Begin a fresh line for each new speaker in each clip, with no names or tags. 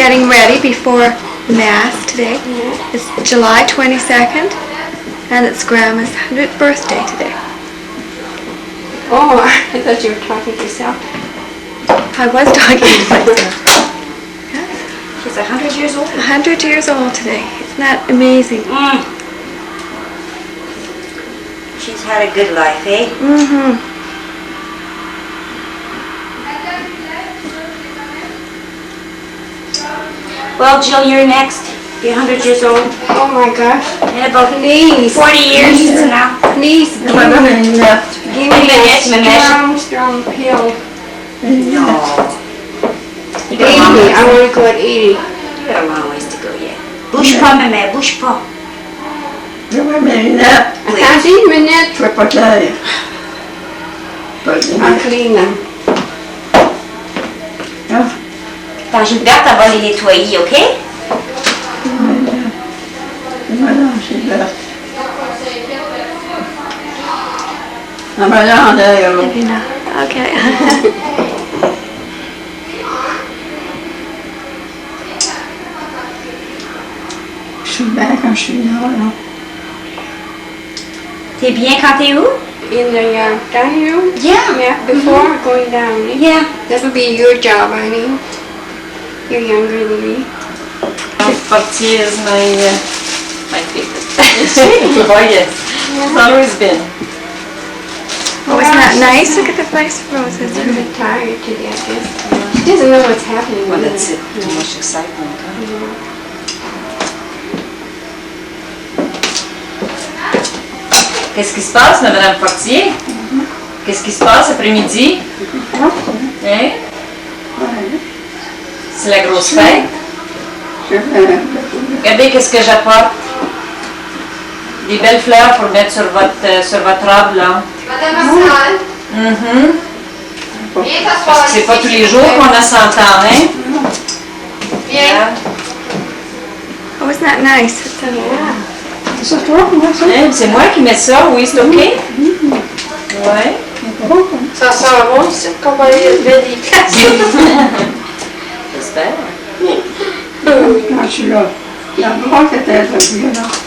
getting ready before the Mass today. It's July 22nd, and it's Grandma's 100th birthday today.
Oh, I thought you were talking to yourself.
I was talking to myself.
She's 100 years old.
100 years old today. Isn't that amazing?
She's had a good life, eh?
Mm-hmm.
Well, Jill, you're next. Be 100 years old.
Oh my gosh.
In about
Please.
40 years from now.
Please give me a strong pill.
No.
80. I want to go at 80.
You got a long ways to go yet. Bouge pas, maman, bouge pas.
Attends une minute.
Je vais pas clair.
I'll clean them.
Quand Gilberte, elle va les nettoyer, OK?
Voilà, Gilberte. Ah ben là, on est là.
Maybe not. Okay.
Je suis bien quand je suis là.
T'es bien quand t'es où?
In the dining room?
Yeah.
Yeah, before going down. Eh?
Yeah.
That'll be your job, I mean. You're younger than me.
Patricia is my favorite. Oh yes, it's always been.
Oh, isn't that nice? Look at the nice roses.
I'm a bit tired today, I guess. She doesn't know what's happening.
Well,
with
that's
her.
it. Too much excitement. Huh? Qu'est-ce qui se passe, là, Madame Fortier? Qu'est-ce qui se passe après-midi? Hein? C'est la grosse fête? Regardez qu'est-ce que j'apporte. Des belles fleurs pour mettre sur votre robe, là. Parce que c'est pas tous les jours qu'on a 100 ans, hein? Yeah.
Oh, isn't that nice?
Hein, c'est moi qui mets ça, oui, c'est OK? Ouais.
Ça sent bon, c'est compagnie de belles
J'espère.
Quand je suis là, la brosse était violente.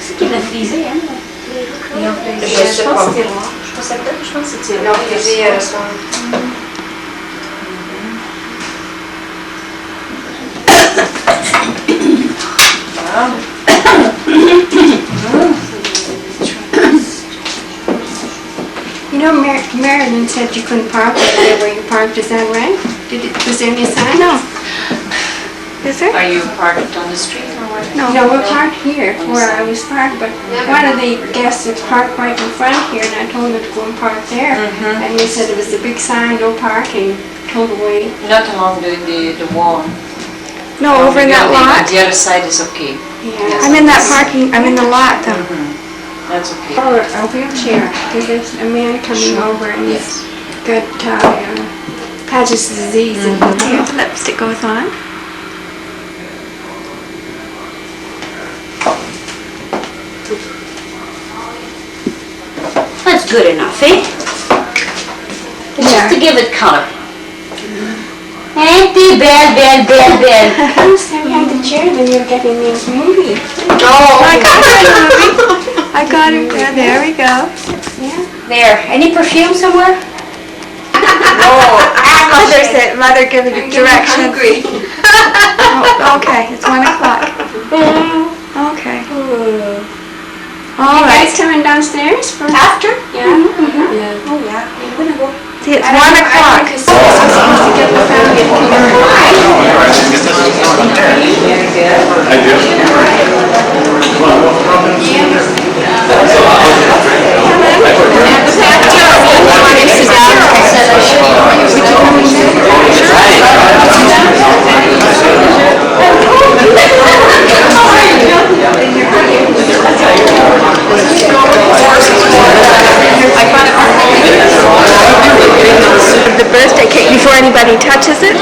C'est qui l'a frisé, hein?
Je sais pas. Je pense que c'est
You know, Marilyn said you couldn't park over there where you parked. Is that right? Was there any sign?
No. Is there?
Are you parked on the street or what?
No.
No, we're parked here where I was parked, but one of the guests is parked right in front here, and I told her to go and park there. And they said it was a big sign, no parking, total way.
Not along the wall.
No, over in that lot?
The other side is okay.
Yeah.
I'm in that parking, I'm in the lot though.
That's okay.
Or a wheelchair, because there's a man coming over and he's got Patrick's disease. And
Here, the lipstick goes on.
That's good enough, eh? It's just to give it color. Ain't they belle?
Last time you had the chair, then you're getting the movie.
Oh,
I got it. I got it. Yeah, there we go.
Yeah.
There. Any perfume somewhere?
Mother giving you directions. Oh, okay, it's 1 o'clock. Okay. All
You
right.
guys coming downstairs for
After?
Yeah.
Oh yeah. I'm gonna go.
See, it's 1 o'clock.
Because I'm supposed to get the family
The birthday cake before anybody touches it.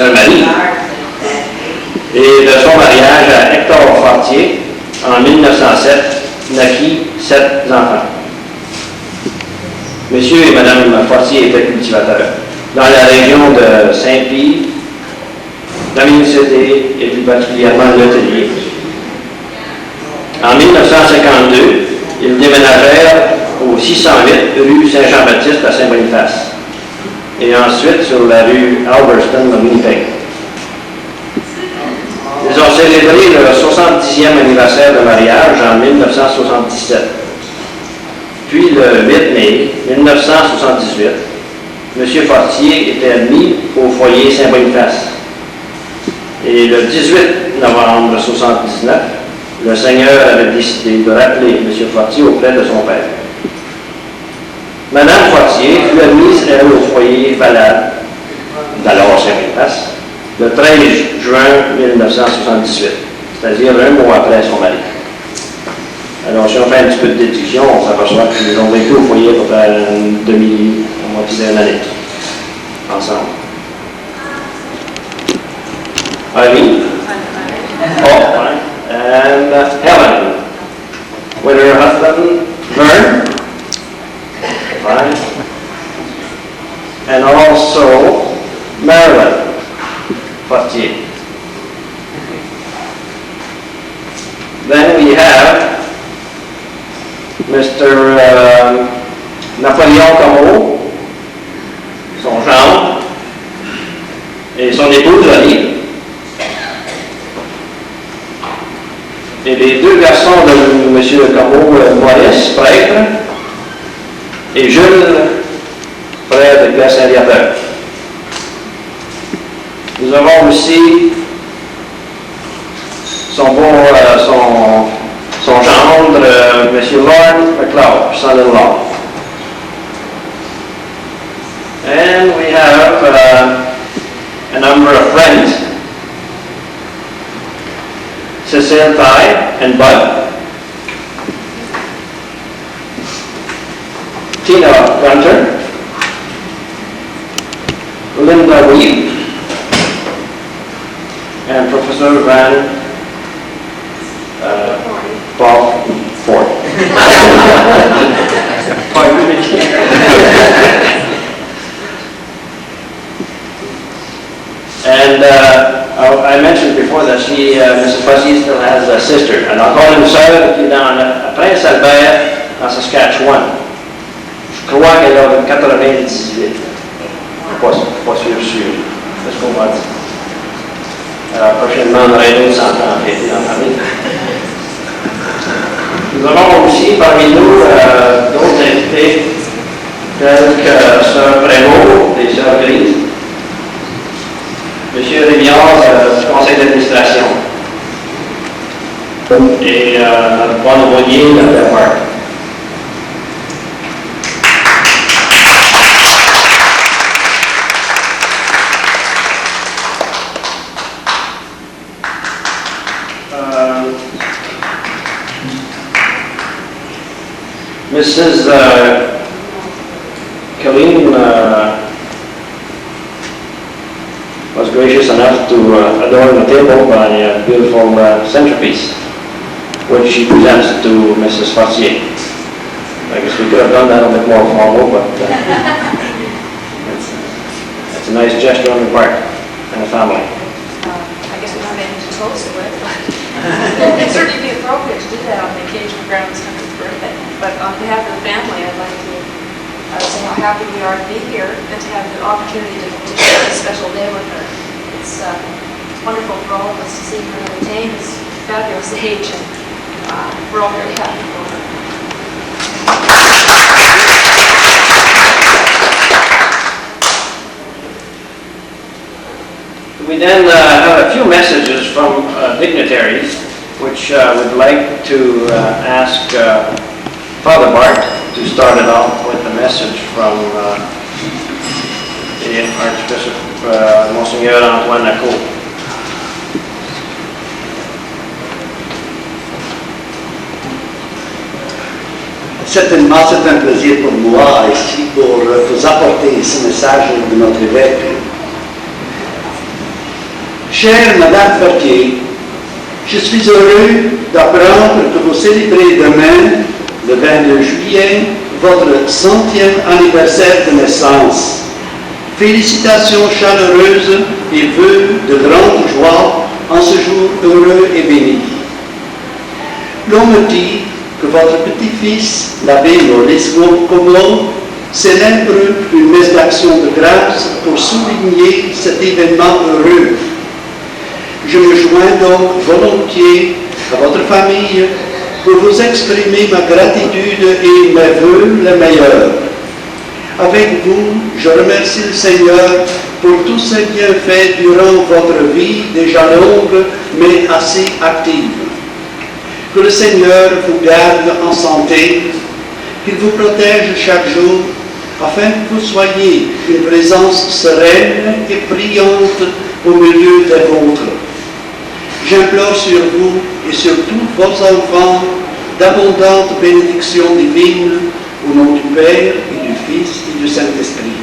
un mari. Et de son mariage à Hector Fortier, en 1907, naquit 7 enfants. Monsieur et Madame Fortier étaient cultivateurs dans la région de Saint-Pie, la municipalité et plus particulièrement le Tellier. En 1952, ils déménagèrent au 608 rue Saint-Jean-Baptiste à Saint-Boniface et ensuite sur la rue Alberston à Winnipeg. Ils ont célébré leur 70e anniversaire de mariage en 1977. Puis le 8 mai 1978, M. Fortier était admis au foyer Saint-Boniface. Et le 18 novembre 1979, le Seigneur avait décidé de rappeler M. Fortier auprès de son père. Madame Fortier fut admise, elle, au foyer Valade, d'alors Saint-Boniface, le 13 juin 1978, c'est-à-dire un mois après son mari. Alors, si on fait un petit peu de déduction, on s'aperçoit qu'ils ont vécu au foyer à peu près à moitié d'une année, ensemble. Eileen? Oh, fine. And Helen, with her husband, Vern? Fine. And also Marilyn Fortier. Then we have Mr. Napoléon Comeau, son gendre, et son épouse Jolie. Et les deux garçons de M. Comeau, Maurice, prêtre, et Jules, frère de Pierre Saint-Viateur. Nous avons aussi son gendre, M. Lorne McLeod, son-in-law. And we have a number of friends. Cecile Ty and Bud. Tina Gunter. Linda Weed. And Professor Van Bob Ford. And I mentioned before that Mrs. Fuzzy still has a sister, and I'll call him sœur qui est dans à Prince Albert, en Saskatchewan. Je crois qu'elle a 98. Pas sûr. C'est ce qu'on va dire. Prochainement, on aura une autre enfant en fête dans la famille. Nous avons aussi parmi nous d'autres invités, tels que Sœur Prévost et Sœur Grise, M. Rémillard du conseil d'administration et notre bon aumônier de la Parc. Mrs. Killeen was gracious enough to adorn the table by a beautiful centerpiece, which she presents to Mrs. Fortier. I guess we could have done that a bit more formal, but it's a nice gesture on the part and the family.
I guess we don't have anything to toast to it, but it'd certainly be appropriate to do that on the occasion of Grandma's 100th birthday. But on behalf of the family, I'd like to say how happy we are to be here and to have the opportunity to share this special day with her. It's wonderful for all of us to see her attain this fabulous age, and we're all very happy for her.
We then have a few messages from dignitaries, which would like to ask Father Bart to start it off with a message from the Archbishop Monseigneur Antoine Naco.
Certainement, c'est un plaisir pour moi ici pour vous apporter ce message de notre évêque. Chère Madame Fortier, je suis heureux d'apprendre que vous célébrez demain, le 22 juillet, votre 100e anniversaire de naissance. Félicitations chaleureuses et vœux de grande joie en ce jour heureux et béni. L'on me dit que votre petit-fils, l'abbé Maurice Comeau, célèbre une messe d'action de grâce pour souligner cet événement heureux. Je me joins donc volontiers à votre famille pour vous exprimer ma gratitude et mes vœux les meilleurs. Avec vous, je remercie le Seigneur pour tous ses bienfaits durant votre vie déjà longue mais assez active. Que le Seigneur vous garde en santé, qu'il vous protège chaque jour, afin que vous soyez une présence sereine et brillante au milieu des vôtres. J'implore sur vous et sur tous vos enfants d'abondantes bénédictions divines au nom du Père et du Fils et du Saint-Esprit.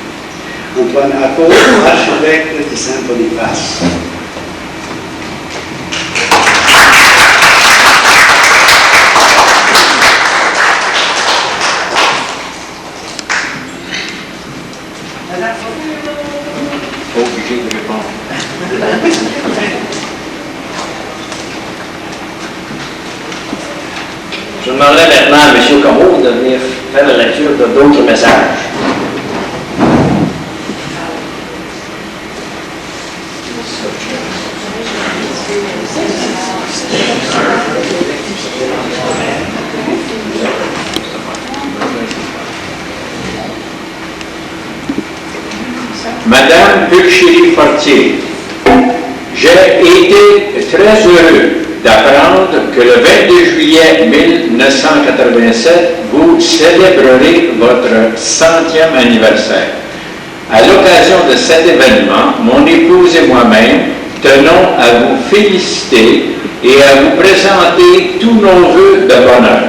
Antoine Acco, archevêque de Saint-Boniface.
Obligé de répondre. Je demanderai maintenant à M. Comeau de venir faire la lecture de d'autres messages. Madame Pulchéry-Fortier, j'ai été très heureux d'apprendre que le 22 juillet 1987, vous célébrerez votre 100e anniversaire. À l'occasion de cet événement, mon épouse et moi-même tenons à vous féliciter et à vous présenter tous nos vœux de bonheur.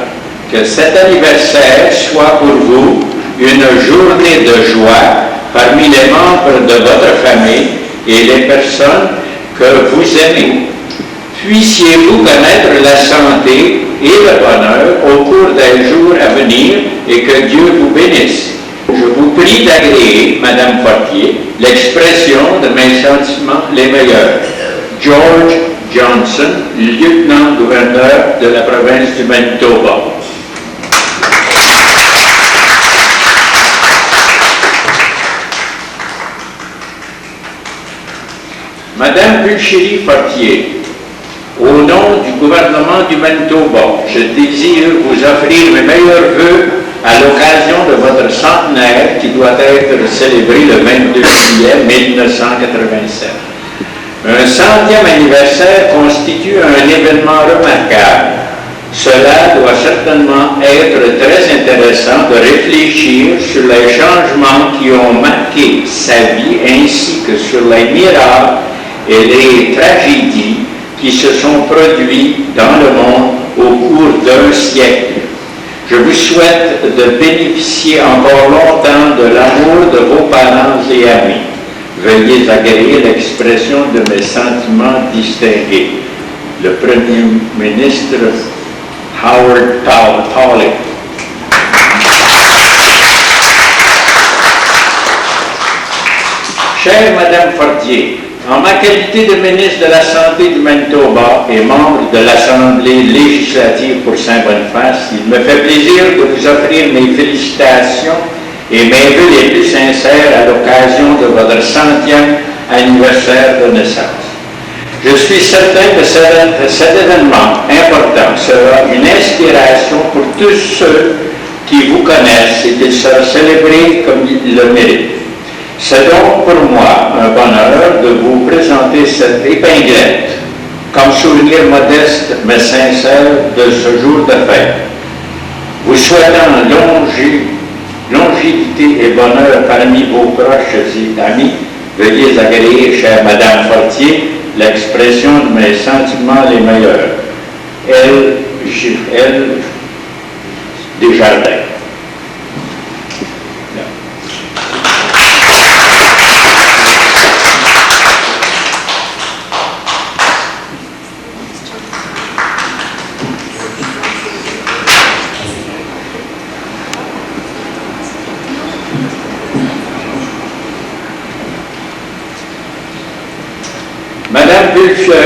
Que cet anniversaire soit pour vous une journée de joie parmi les membres de votre famille et les personnes que vous aimez. Puissiez-vous connaître la santé et le bonheur au cours des jours à venir et que Dieu vous bénisse. Je vous prie d'agréer, Madame Fortier, l'expression de mes sentiments les meilleurs. George Johnson, lieutenant-gouverneur de la province du Manitoba. Madame Pulchéry-Fortier, au nom du gouvernement du Manitoba, je désire vous offrir mes meilleurs vœux à l'occasion de votre centenaire qui doit être célébré le 22 juillet 1987. Un 100e anniversaire constitue un événement remarquable. Cela doit certainement être très intéressant de réfléchir sur les changements qui ont marqué sa vie ainsi que sur les miracles et les tragédies qui se sont produits dans le monde au cours d'un siècle. Je vous souhaite de bénéficier encore longtemps de l'amour de vos parents et amis. Veuillez agréer l'expression de mes sentiments distingués. Le Premier ministre Howard Pawley. Chère Madame Fortier, en ma qualité de ministre de la Santé du Manitoba et membre de l'Assemblée législative pour Saint-Boniface, il me fait plaisir de vous offrir mes félicitations et mes vœux les plus sincères à l'occasion de votre 100e anniversaire de naissance. Je suis certain que cet événement important sera une inspiration pour tous ceux qui vous connaissent et qu'il sera célébré comme il le mérite. C'est donc pour moi un bonheur de vous présenter cette épinglette comme souvenir modeste mais sincère de ce jour de fête. Vous souhaitant longévité et bonheur parmi vos proches et amis, veuillez agréer, chère Madame Fortier, l'expression de mes sentiments les meilleurs. Elle Desjardins.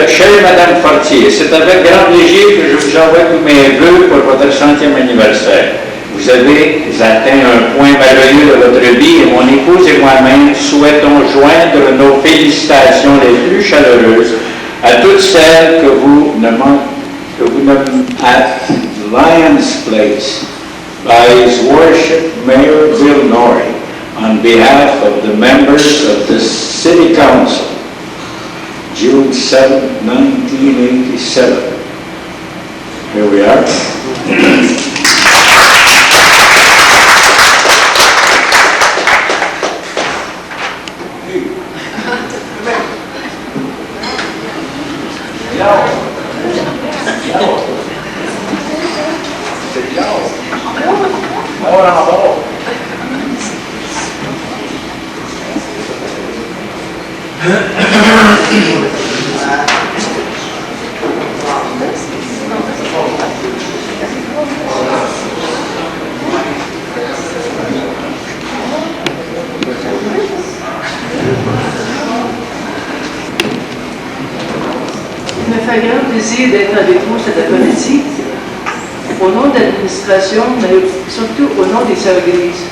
Chère Madame Fortier, c'est avec grand plaisir que je vous envoie tous mes vœux pour votre 100e anniversaire. Vous avez atteint un point merveilleux de votre vie et mon épouse et moi-même souhaitons joindre nos félicitations les plus chaleureuses à toutes celles que vous ne
Lions Place by His Worship Mayor Bill Norrie on behalf of the members of the City Council, June 7, 1987. Here we are.
Il me fait grand plaisir d'être avec vous cet après-midi, au nom de l'administration, mais surtout au nom des sœurs églises.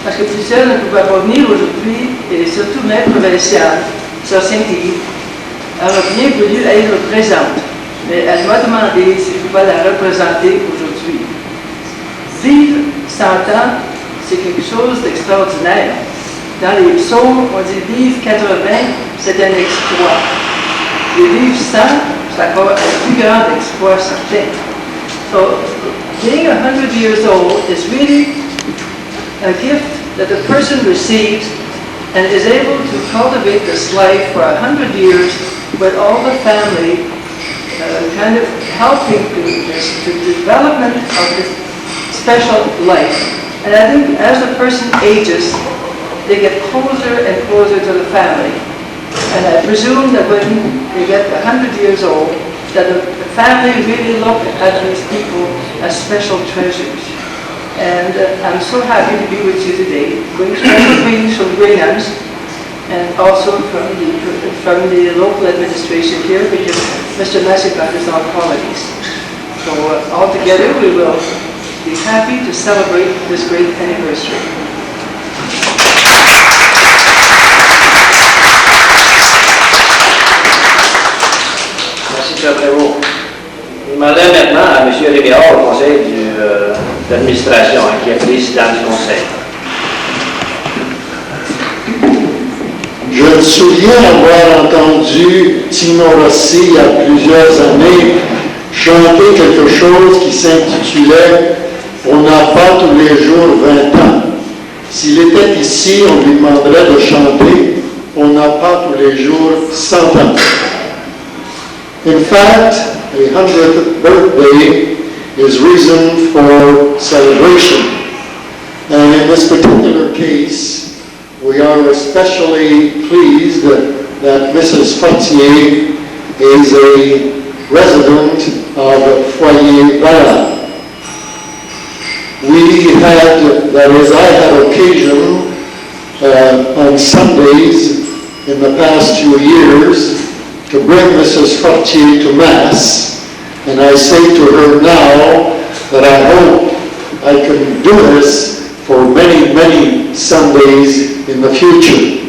Parce que plusieurs ne pouvaient pas venir aujourd'hui, et surtout Mère provinciale, Sœur Saint-Yves, aurait bien voulu être présente, mais elle m'a demandé si je pouvais la représenter aujourd'hui. Vivre 100 ans, c'est quelque chose d'extraordinaire. Dans les psaumes, on dit vivre 80, c'est un exploit. Et vivre 100, c'est encore un plus grand exploit certain. So, being 100 years old is really a gift that a person receives and is able to cultivate this life for 100 years with all the family kind of helping to the development of this special life. And I think as a person ages, they get closer and closer to the family. And I presume that when they get 100 years old, that the family really look at these people as special treasures. And I'm so happy to be with you today, bring special greetings from Greenham's and also from the local administration here, because Mr. Massipat is our colleagues. So all together we will be happy to celebrate this great anniversary.
Merci, M. Prévost. Je demanderai maintenant à M. Ryckebosch, au conseil d'administration, qui est président du conseil.
Je me souviens avoir entendu Tino Rossi il y a plusieurs années chanter quelque chose qui s'intitulait « On n'a pas tous les jours 20 ans ». S'il était ici, on lui demanderait de chanter « On n'a pas tous les jours 100 ans ». In fact, a 100th birthday is reason for celebration. And in this particular case, we are especially pleased that Mrs. Fortier is a resident of Foyer Valade. We had, that is, I had occasion on Sundays in the past few years to bring Mrs. Fortier to Mass, and I say to her now that I hope I can do this for many, many Sundays in the future.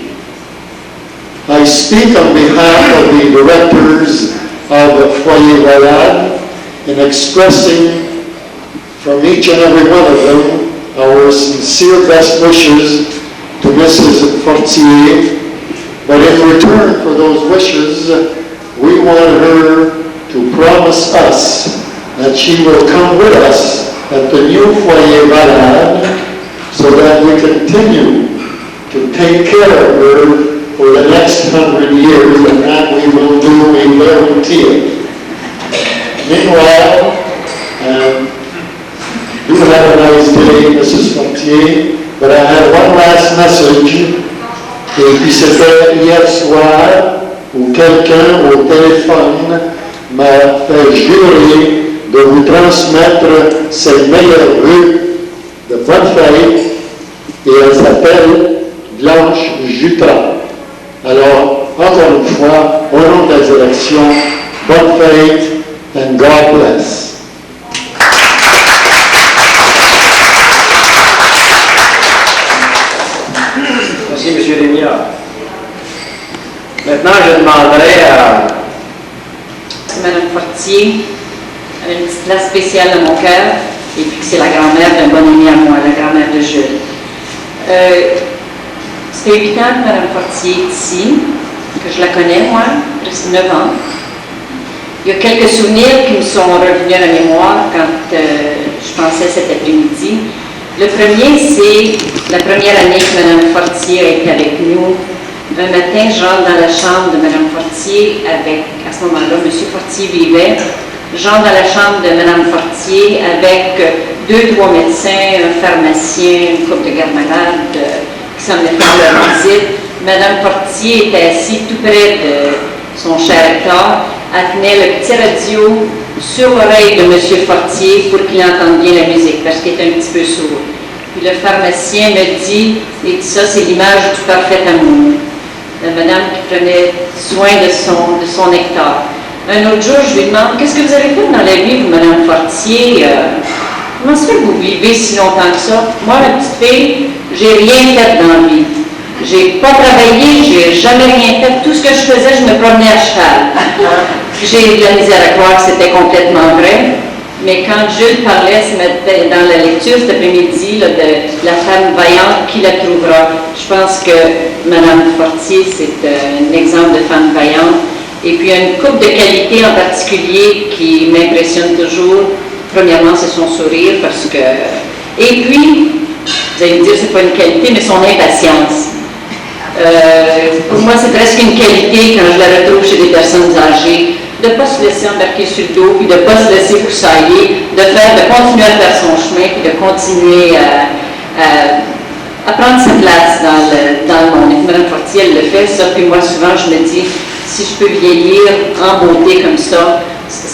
I speak on behalf of the directors of Foyer Valade in expressing from each and every one of them our sincere best wishes to Mrs. Fortier. But in return for those wishes, we want her to promise us that she will come with us at the new Foyer Valade so that we continue to take care of her for the next 100 years, and that we will do, we guarantee it. Meanwhile, do have a nice day, Mrs. Fortier, but I have one last message. Et puis c'était hier soir où quelqu'un au téléphone m'a fait jurer de vous transmettre ses meilleures vœux de bonne fête, et elle s'appelle Blanche Jutra. Alors, encore une fois, au nom de la direction, bonne fête and God bless.
Merci, M. Léniard. Maintenant, je demanderai à
Madame Fortier a une petite place spéciale dans mon cœur, et puis que c'est la grand-mère d'un bon ami à moi, la grand-mère de Jules. C'était 8 ans que Mme Fortier est ici, que je la connais, moi, presque 9 ans. Il y a quelques souvenirs qui me sont revenus à la mémoire quand je pensais cet après-midi. Le premier, c'est la première année que Mme Fortier a été avec nous. Un matin, je rentre dans la chambre de Mme Fortier avec, à ce moment-là, M. Fortier vivait. J'entre dans la chambre de Mme Fortier avec 2-3 médecins, un pharmacien, une couple de gardes-malades qui s'en venaient faire leur visite. Mme Fortier était assise tout près de son cher Hector. Elle tenait le petit radio sur l'oreille de M. Fortier pour qu'il entende bien la musique, parce qu'il était un petit peu sourd. Puis le pharmacien me dit, et ça c'est l'image du parfait amour. La madame qui prenait soin de son Hector. Un autre jour, je lui demande, qu'est-ce que vous avez fait dans la vie, vous, Mme Fortier? Comment se fait que vous vivez si longtemps que ça? Moi, ma petite fille, j'ai rien fait dans la vie. J'ai pas travaillé, j'ai jamais rien fait. Tout ce que je faisais, je me promenais à cheval. J'ai de la misère à croire que c'était complètement vrai. Mais quand Jules parlait dans la lecture cet après-midi de la femme vaillante, qui la trouvera? Je pense que Mme Fortier, c'est un exemple de femme vaillante. Et puis, il y a une couple de qualités en particulier qui m'impressionnent toujours. Premièrement, c'est son sourire, parce que... Et puis, vous allez me dire, c'est pas une qualité, mais son impatience. Pour moi, c'est presque une qualité quand je la retrouve chez des personnes âgées, de ne pas se laisser embarquer sur le dos, puis de ne pas se laisser poussailler, de continuer à faire son chemin, puis de continuer à prendre sa place dans le monde. Et Mme Fortier, elle le fait, ça, puis moi, souvent, je me dis, si je peux vieillir en beauté comme ça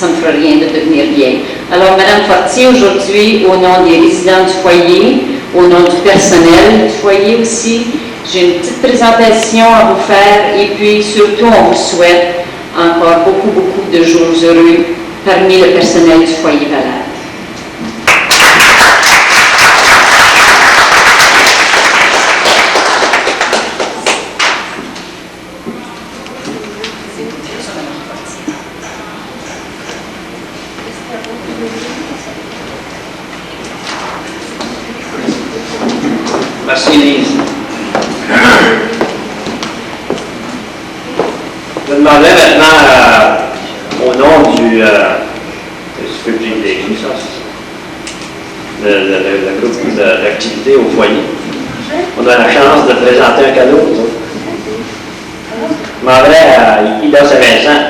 ne me fera rien de devenir vieille. Alors, Mme Fortier, aujourd'hui, au nom des résidents du foyer, au nom du personnel du foyer aussi, j'ai une petite présentation à vous faire et puis surtout, on vous souhaite encore beaucoup, beaucoup de jours heureux parmi le personnel du foyer Valade.
Merci, Lise. Je demandais maintenant, au nom du... je peux plus décrire ça, le groupe d'activité au foyer. On a la chance de présenter un cadeau. Je demandais à Ida Saint-Vincent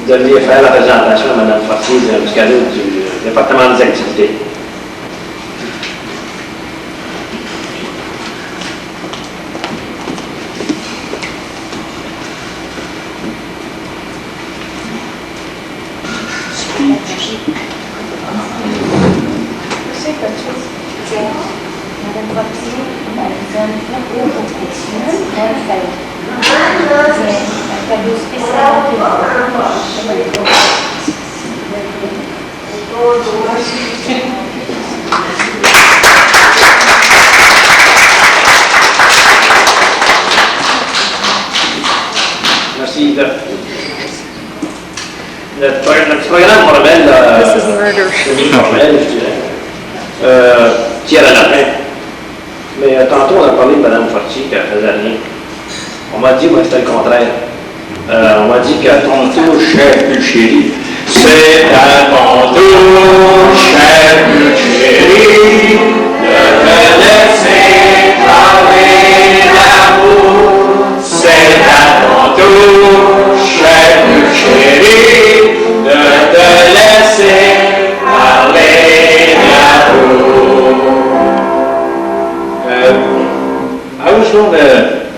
de venir faire la présentation à Mme Fortier du cadeau du département des activités.
Madame Fortier, nous donne beaucoup de précieux, un cadeau spécial
Merci. Le programme formel, semi-formel, je dirais, tire à la fin. Mais tantôt, on a parlé de Mme Fortier qui ne faisait rien. On m'a dit, moi, c'était le contraire. On m'a dit qu'à ton tour, chef chéri, c'est à ton tour, chef chéri, de te laisser parler d'amour. C'est à ton tour, chef chéri, de te laisser parler d'amour. I was going to,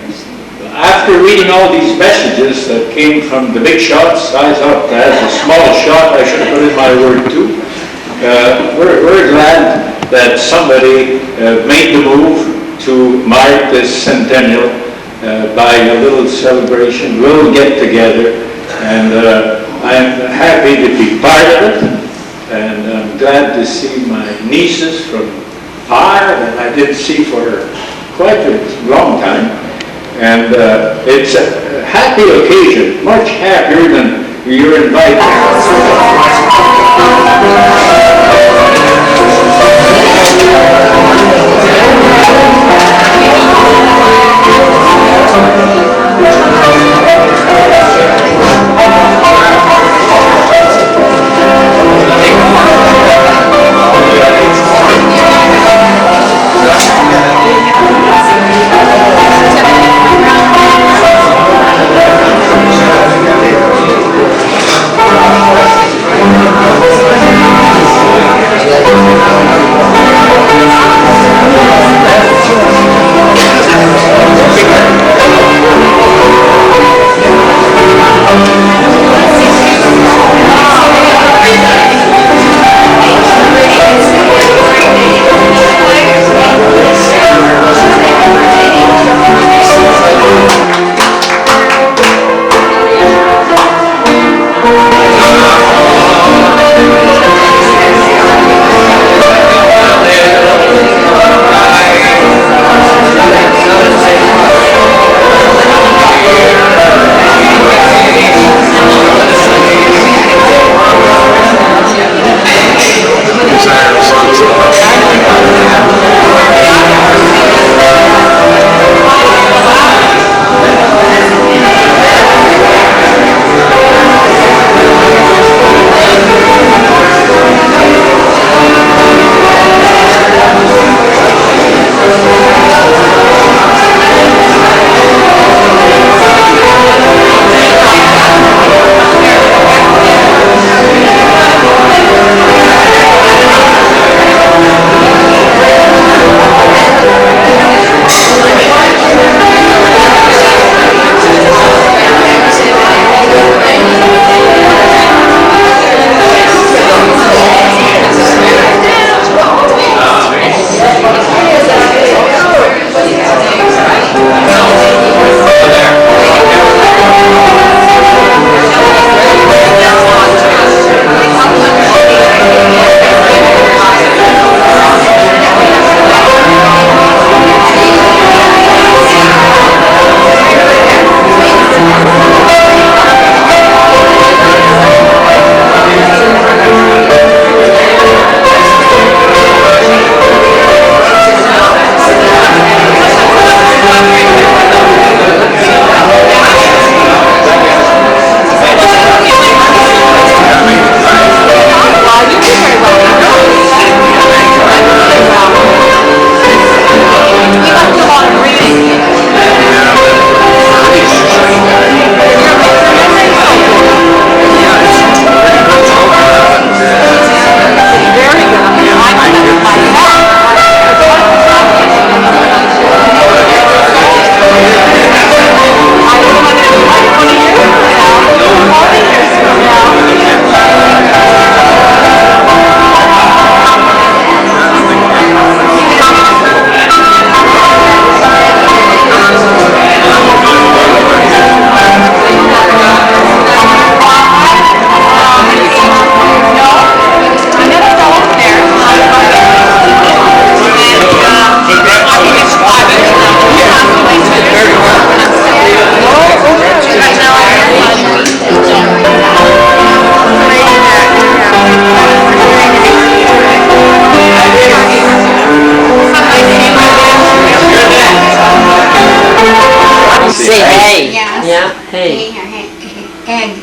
after reading all these messages that came from the big shots, I thought as a small shot I should put in my word too. We're glad that somebody made the move to mark this centennial by a little celebration, we'll get together, and I'm happy to be part of it, and I'm glad to see my nieces from far that I didn't see for quite a long time, and it's a happy occasion, much happier than
You're invited.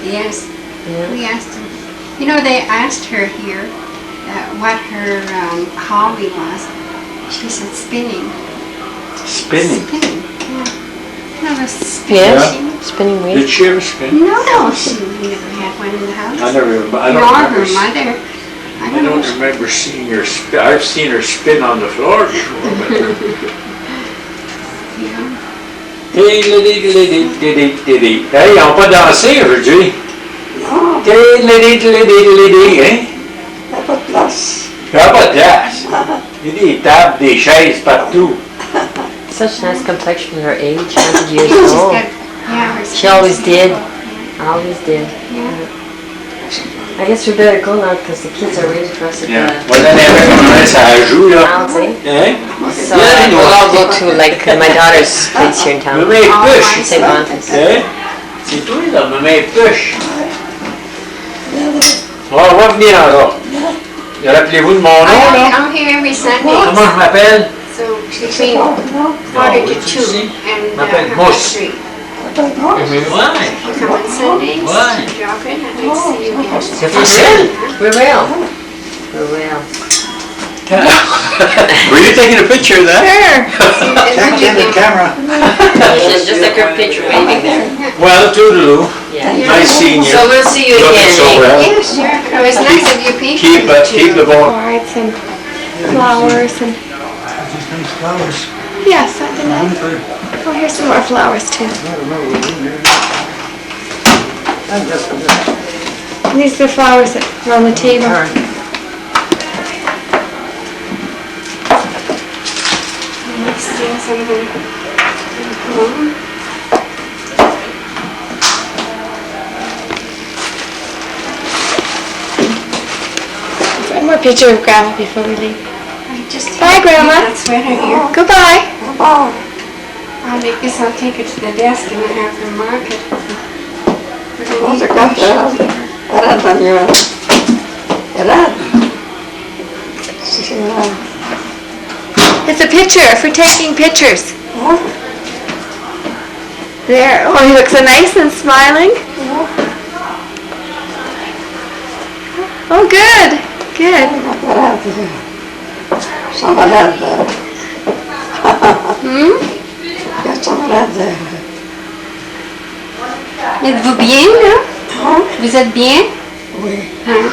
Yes. Yeah. We asked her. You know, they asked her here what her hobby was. She said spinning.
Spinning?
Spinning, yeah. No, the
Spin?
spinning.
Spinning wheel?
Did she ever spin?
No, she never had one in the house.
I don't remember.
Nor her mother.
I don't remember seeing her spin. I've seen her spin on the floor before, but... Hey, ils n'ont pas dansé aujourd'hui.
Non.
Hein?
Il n'y a pas de place.
Il n'y a pas de place. Il y a des tables, des chaises partout.
Such nice complexion for her age, 100 years old. She always did. Always did. I guess we better go now because the kids are waiting for us at the...
Voilà, ça joue là. Hein?
So we'll all go to like my daughter's place here in town.
Maman Push.
St. Boniface.
Hein? C'est toi là, Maman Push.
On va venir en là. Rappelez-vous de mon nom, là?
I'm here every Sunday.
Comment je m'appelle?
So between quarter to 2 and
Mousse.
3.
Ouais.
You come on Sundays,
Ouais.
drop in, I'd like to see you again.
C'est facile.
We will. We will.
Were you taking a picture of that?
Sure.
Check in the camera.
Just like her picture waving there.
Well, toodaloo.
Yeah.
Nice seeing you.
So we'll see you
Looking
again,
so
Nick.
well.
Yeah, sure. It was nice of you people
Keep the ball.
Cards and flowers and... Yes, I did that. Oh, here's some more flowers too. And these are the flowers that are on the table.
Still some of them.
One more picture of Grandma before we leave.
Just
Bye, Grandma.
that sweater here.
Goodbye.
I guess I'll take it to the desk and I have to mark it.
It's a picture for taking pictures. There. Oh, he looks so nice and smiling. Oh, good. Good.
Êtes-vous bien, là? Vous êtes bien? Oui. Hein?